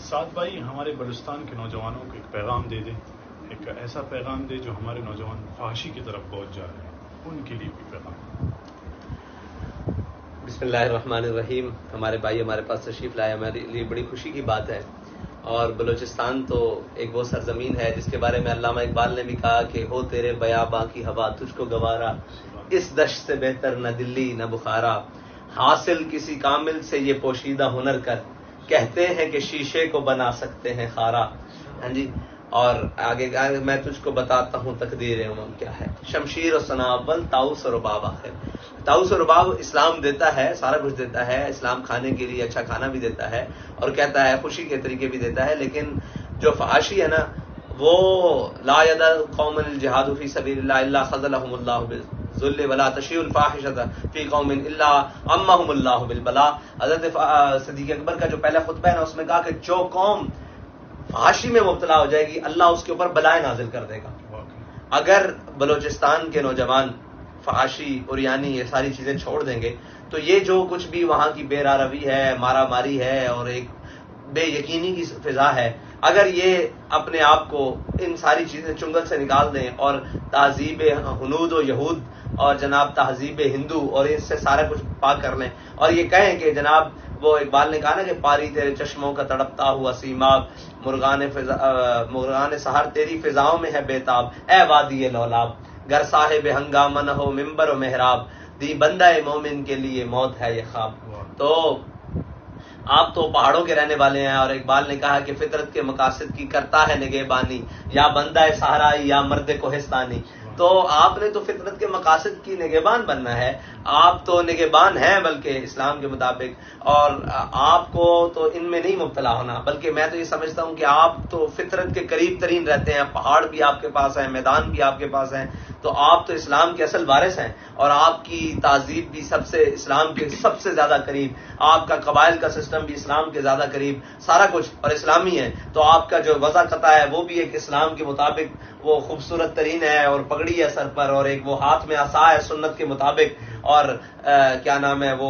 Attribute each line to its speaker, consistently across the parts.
Speaker 1: سعد بھائی ہمارے بلوچستان کے نوجوانوں کو ایک پیغام دے دیں، ایک ایسا پیغام دے جو ہمارے نوجوان فحاشی کی طرف پہنچ جا رہے ہیں، ان کے لیے بھی پیغام۔
Speaker 2: بسم اللہ الرحمن الرحیم۔ ہمارے بھائی ہمارے پاس تشریف لائے، ہمارے لیے بڑی خوشی کی بات ہے۔ اور بلوچستان تو ایک وہ سرزمین ہے جس کے بارے میں علامہ اقبال نے بھی کہا کہ ہو تیرے بیاباں کی ہوا تجھ کو گوارا، اس دشت سے بہتر نہ دلی نہ بخارا، حاصل کسی کامل سے یہ پوشیدہ ہنر کر، کہتے ہیں کہ شیشے کو بنا سکتے ہیں خارا۔ ہاں جی، اور آگے میں تجھ کو بتاتا ہوں تقدیر امم کیا ہے، شمشیر و سنابل طاؤس و رباب آخر۔ طاؤس و رباب اسلام دیتا ہے، سارا کچھ دیتا ہے، اسلام کھانے کے لیے اچھا کھانا بھی دیتا ہے اور کہتا ہے خوشی کے طریقے بھی دیتا ہے، لیکن جو فحاشی ہے نا وہ لا یدع قوم الجہاد فی سبیل اللہ الا خذلهم اللہ بالذل ولا تشیع الفاحشۃ فی قوم الا عمهم اللہ بالبلاء۔ حضرت صدیق اکبر کا جو پہلا خطبہ ہے نا اس میں کہا کہ جو قوم فحاشی میں مبتلا ہو جائے گی اللہ اس کے اوپر بلائیں نازل کر دے گا۔ اگر بلوچستان کے نوجوان فحاشی اوریانی یہ ساری چیزیں چھوڑ دیں گے تو یہ جو کچھ بھی وہاں کی بے راروی ہے، مارا ماری ہے اور ایک بے یقینی کی فضا ہے، اگر یہ اپنے آپ کو ان ساری چیزیں چنگل سے نکال دیں اور تہذیب ہنود و یہود اور جناب تہذیب ہندو اور اس سے سارا کچھ پاک کر لیں اور یہ کہیں کہ جناب وہ اقبال نے کہا نا کہ پاری تیرے چشموں کا تڑپتا ہوا سیماب، مرغان سحر تیری فضاؤں میں ہے بیتاب، اے وادی لولاب، گر صاحب ہنگامہ نہ ہو ممبر و محراب، دی بندہ مومن کے لیے موت ہے یہ خواب۔ تو آپ تو پہاڑوں کے رہنے والے ہیں اور اقبال نے کہا کہ فطرت کے مقاصد کی کرتا ہے نگہبانی، یا بندہ صحرائی یا مرد کوہستانی۔ تو آپ نے تو فطرت کے مقاصد کی نگہبان بننا ہے، آپ تو نگہبان ہیں بلکہ اسلام کے مطابق، اور آپ کو تو ان میں نہیں مبتلا ہونا، بلکہ میں تو یہ سمجھتا ہوں کہ آپ تو فطرت کے قریب ترین رہتے ہیں، پہاڑ بھی آپ کے پاس ہیں، میدان بھی آپ کے پاس ہیں، تو آپ تو اسلام کے اصل وارث ہیں اور آپ کی تہذیب بھی سب سے اسلام کے سب سے زیادہ قریب، آپ کا قبائل کا سسٹم بھی اسلام کے زیادہ قریب، سارا کچھ اور اسلامی ہے، تو آپ کا جو وضع قطع ہے وہ بھی ایک اسلام کے مطابق وہ خوبصورت ترین ہے اور پگڑی ہے سر پر اور ایک وہ ہاتھ میں عصا ہے سنت کے مطابق، اور کیا نام ہے وہ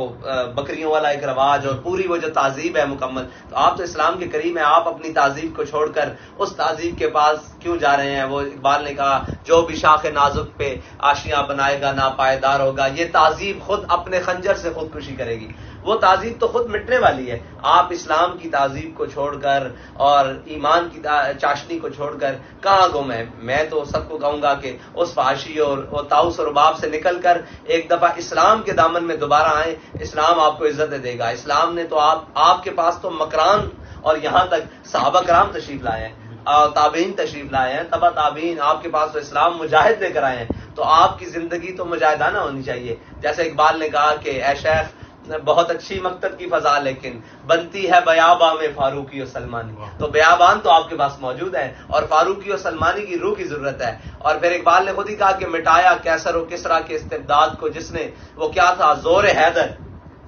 Speaker 2: بکریوں والا ایک رواج اور پوری وہ جو تہذیب ہے مکمل، تو آپ تو اسلام کے قریب ہیں، آپ اپنی تہذیب کو چھوڑ کر اس تہذیب کے پاس کیوں جا رہے ہیں؟ وہ اقبال نے کہا جو بھی شاخ نازک پہ آشیاں بنائے گا ناپائیدار ہوگا، یہ تہذیب خود اپنے خنجر سے خودکشی کرے گی، وہ تہذیب تو خود مٹنے والی ہے۔ آپ اسلام کی تہذیب کو چھوڑ کر اور ایمان کی چاشنی کو چھوڑ کر کہاں گم ہے؟ میں تو سب کو کہوں گا کہ اس فحاشی اور طاؤس و رباب سے نکل کر ایک دفعہ اسلام کے دامن میں دوبارہ آئیں، اسلام آپ کو عزت دے گا۔ اسلام نے تو آپ کے پاس تو مکران اور یہاں تک صحابہ کرام تشریف لائے ہیں، تابعین تشریف لائے ہیں، تبع تابعین، آپ کے پاس تو اسلام مجاہد لے کر آئے ہیں، تو آپ کی زندگی تو مجاہدانہ ہونی چاہیے۔ جیسے اقبال نے کہا کہ اے شیخ بہت اچھی مکتب کی فضا لیکن بنتی ہے بیاباں میں فاروقی و سلمانی، تو بیابان تو آپ کے پاس موجود ہے اور فاروقی و سلمانی کی روح کی ضرورت ہے۔ اور پھر اقبال نے خود ہی کہا کہ مٹایا کیسر و کسریٰ کے استبداد کو جس نے، وہ کیا تھا؟ زور حیدر،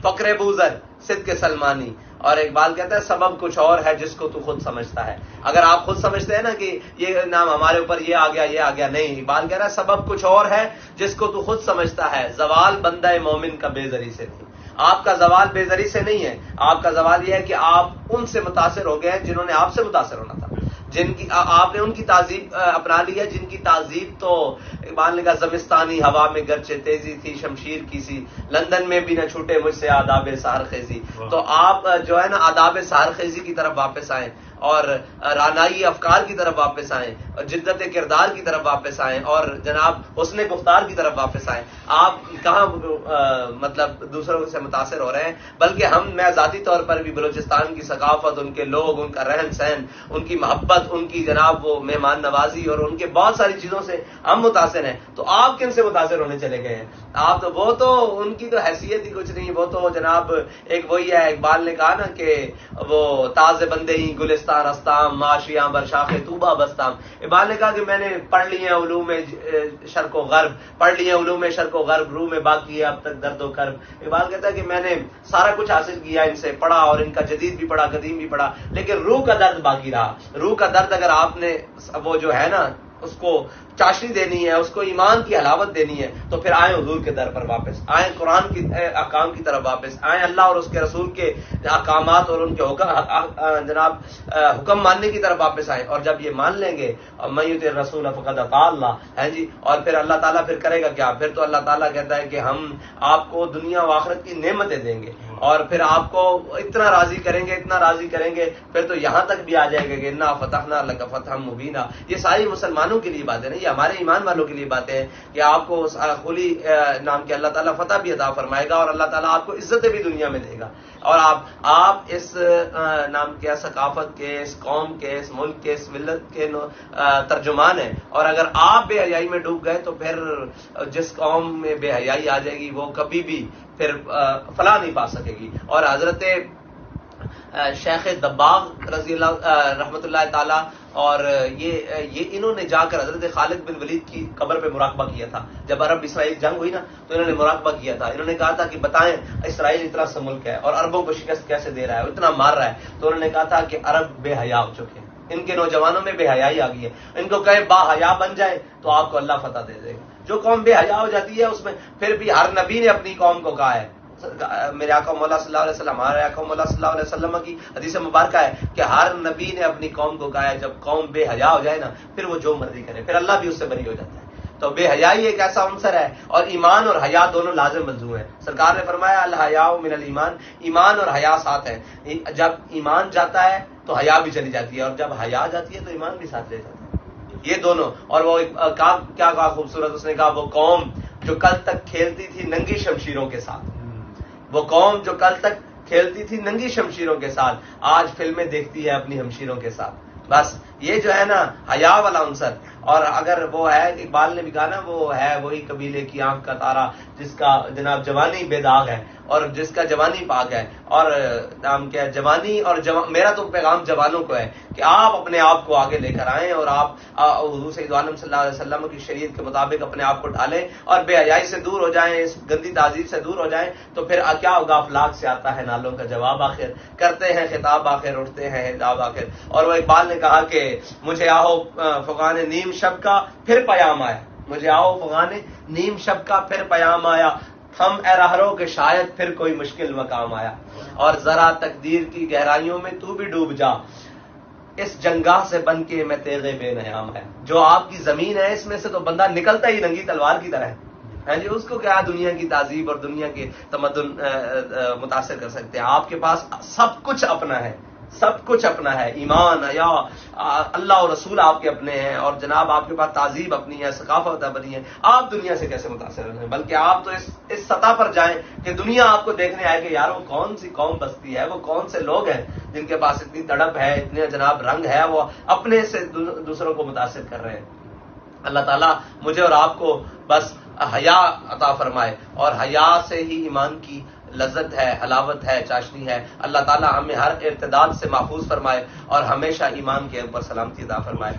Speaker 2: فقر بوذر، صدق سلمانی۔ اور اقبال کہتا ہے سبب کچھ اور ہے جس کو تو خود سمجھتا ہے۔ اگر آپ خود سمجھتے ہیں نا کہ یہ نام ہمارے اوپر یہ آ گیا یہ آ گیا، نہیں، اقبال کہہ رہا ہے سبب کچھ اور ہے جس کو تو خود سمجھتا ہے، زوال بندہ مومن کا بے زری سے نہیں۔ آپ کا زوال بے زری سے نہیں ہے، آپ کا زوال یہ ہے کہ آپ ان سے متاثر ہو گئے ہیں جنہوں نے آپ سے متاثر ہونا تھا، جن کی آپ نے ان کی تہذیب اپنا لی ہے، جن کی تہذیب تو اقبال نے کہا زمستانی ہوا میں گرچہ تیزی تھی شمشیر کی سی، لندن میں بھی نہ چھوٹے مجھ سے آداب سحر خیزی۔ تو آپ جو ہے نا آداب سحر خیزی کی طرف واپس آئیں اور رانائی افکار کی طرف واپس آئیں اور جدت کردار کی طرف واپس آئیں اور جناب حسن گفتار کی طرف واپس آئیں۔ آپ کہاں مطلب دوسروں سے متاثر ہو رہے ہیں، بلکہ میں ذاتی طور پر بھی بلوچستان کی ثقافت، ان کے لوگ، ان کا رہن سہن، ان کی محبت، ان کی جناب وہ مہمان نوازی اور ان کے بہت ساری چیزوں سے ہم متاثر ہیں۔ تو آپ کن سے متاثر ہونے چلے گئے ہیں؟ آپ تو وہ تو ان کی تو حیثیت ہی کچھ نہیں، وہ تو جناب ایک وہی ہے، اقبال نے کہا نا کہ وہ تاز بندے ہی گلستان استام معاشیاں برشاخ طوبہ بستام۔ اقبال نے کہا کہ میں نے پڑھ لی ہیں علوم شرق و غرب، پڑھ لی ہیں علوم شرق و غرب، روح میں باقی ہے اب تک درد و کرب۔ اقبال کہتا ہے کہ میں نے سارا کچھ حاصل کیا، ان سے پڑھا اور ان کا جدید بھی پڑھا قدیم بھی پڑھا، لیکن روح کا درد باقی رہا۔ روح کا درد اگر آپ نے وہ جو ہے نا اس کو چاشنی دینی ہے، اس کو ایمان کی حلاوت دینی ہے، تو پھر آئیں حضور کے در پر واپس آئیں، قرآن کی احکام کی طرف واپس آئیں، اللہ اور اس کے رسول کے احکامات اور ان کے حکم ماننے کی طرف واپس آئیں. اور جب یہ مان لیں گے من یطع الرسول فقد اطاع اللہ ہے جی، اور پھر اللہ تعالیٰ پھر کرے گا کیا؟ پھر تو اللہ تعالیٰ کہتا ہے کہ ہم آپ کو دنیا و آخرت کی نعمتیں دیں گے اور پھر آپ کو اتنا راضی کریں گے، اتنا راضی کریں گے، پھر تو یہاں تک بھی آ جائے گا کہ انا فتحنا لک فتحا مبینا. یہ ساری مسلمانوں کے لیے باتیں نہیں، یہ ہمارے ایمان والوں کے لیے باتیں ہیں کہ آپ کو کھلی نام کے اللہ تعالیٰ فتح بھی عطا فرمائے گا اور اللہ تعالیٰ آپ کو عزتیں بھی دنیا میں دے گا. اور آپ اس نام کے ثقافت کے، اس قوم کے، اس ملک کے، اس ملت کے ترجمان ہیں. اور اگر آپ بے حیائی میں ڈوب گئے تو پھر جس قوم میں بے حیائی آ جائے گی وہ کبھی بھی پھر فلاح نہیں پا سکے گی. اور حضرت شیخ دباغ رضی اللہ رحمۃ اللہ تعالی اور یہ انہوں نے جا کر حضرت خالد بن ولید کی قبر پہ مراقبہ کیا تھا. جب عرب اسرائیل جنگ ہوئی نا تو انہوں نے مراقبہ کیا تھا. انہوں نے کہا تھا کہ بتائیں اسرائیل اتنا سا ملک ہے اور عربوں کو شکست کیسے دے رہا ہے، اتنا مار رہا ہے. تو انہوں نے کہا تھا کہ عرب بے حیا ہو چکے ہیں، ان کے نوجوانوں میں بے حیائی آ گئی ہے، ان کو کہے با حیا بن جائے تو آپ کو اللہ فتح دے دے گا. جو قوم بے حیا ہو جاتی ہے اس میں پھر بھی ہر نبی نے اپنی قوم کو کہا ہے، میرے آقا مولا صلی اللہ علیہ وسلم، ہمارے آقا مولا صلی اللہ علیہ وسلم کی حدیث مبارکہ ہے کہ ہر نبی نے اپنی قوم کو کہا ہے جب قوم بے حیا ہو جائے نا پھر وہ جو مرضی کرے، پھر اللہ بھی اس سے بری ہو جاتا ہے. تو بے حیائی ایک ایسا عنصر ہے اور ایمان اور حیا دونوں لازم ملزوم ہیں. سرکار نے فرمایا الحیاء من الایمان، ایمان اور حیا ساتھ ہیں. جب ایمان جاتا ہے تو حیا بھی چلی جاتی ہے اور جب حیا جاتی ہے تو ایمان بھی ساتھ لے جاتا ہے. یہ دونوں. اور وہ کیا کہا خوبصورت، اس نے کہا وہ قوم جو کل تک کھیلتی تھی ننگی شمشیروں کے ساتھ، وہ قوم جو کل تک کھیلتی تھی ننگی شمشیروں کے ساتھ آج فلمیں دیکھتی ہے اپنی ہمشیروں کے ساتھ. بس یہ جو ہے نا حیا والا عنصر. اور اگر وہ ہے، اقبال نے بھی کہا نا، وہ ہے وہی قبیلے کی آنکھ کا تارا جس کا جناب جوانی بے داغ ہے اور جس کا جوانی پاک ہے. اور نام کیا ہے جوانی اور میرا تو پیغام جوانوں کو ہے کہ آپ اپنے آپ کو آگے لے کر آئیں اور آپ حضور سید عالم صلی اللہ علیہ وسلم کی شریعت کے مطابق اپنے آپ کو ڈھالیں اور بے حیائی سے دور ہو جائیں، اس گندی تہذیب سے دور ہو جائیں. تو پھر کیا ہوگا؟ افلاک سے آتا ہے نالوں کا جواب آخر، کرتے ہیں خطاب آخر، اٹھتے ہیں حجاب آخر. اور وہ اقبال نے کہا کہ مجھے آہو فغان نیم شب کا پھر پیام آیا، مجھے آؤ فغان نیم شب کا پھر پیام آیا، ہم اے راہرو کہ شاید پھر کوئی مشکل مقام آیا. اور ذرا تقدیر کی گہرائیوں میں تو بھی ڈوب جا، اس جنگاہ سے بن کے میں تیغے بے نیام ہے. جو آپ کی زمین ہے اس میں سے تو بندہ نکلتا ہی ننگی تلوار کی طرح ہے جی. اس کو کیا دنیا کی تہذیب اور دنیا کے تمدن متاثر کر سکتے ہیں؟ آپ کے پاس سب کچھ اپنا ہے، سب کچھ اپنا ہے، ایمان، حیا، اللہ اور رسول آپ کے اپنے ہیں اور جناب آپ کے پاس تہذیب اپنی ہے، ثقافت اپنی ہے. آپ دنیا سے کیسے متاثر ہیں؟ بلکہ آپ تو اس سطح پر جائیں کہ دنیا آپ کو دیکھنے آئے کہ یار وہ کون سی قوم بستی ہے، وہ کون سے لوگ ہیں جن کے پاس اتنی تڑپ ہے، اتنے جناب رنگ ہے، وہ اپنے سے دوسروں کو متاثر کر رہے ہیں. اللہ تعالیٰ مجھے اور آپ کو بس حیا عطا فرمائے اور حیا سے ہی ایمان کی لذت ہے، حلاوت ہے، چاشنی ہے. اللہ تعالیٰ ہمیں ہر ارتداد سے محفوظ فرمائے اور ہمیشہ ایمان کے اوپر سلامتی عطا فرمائے.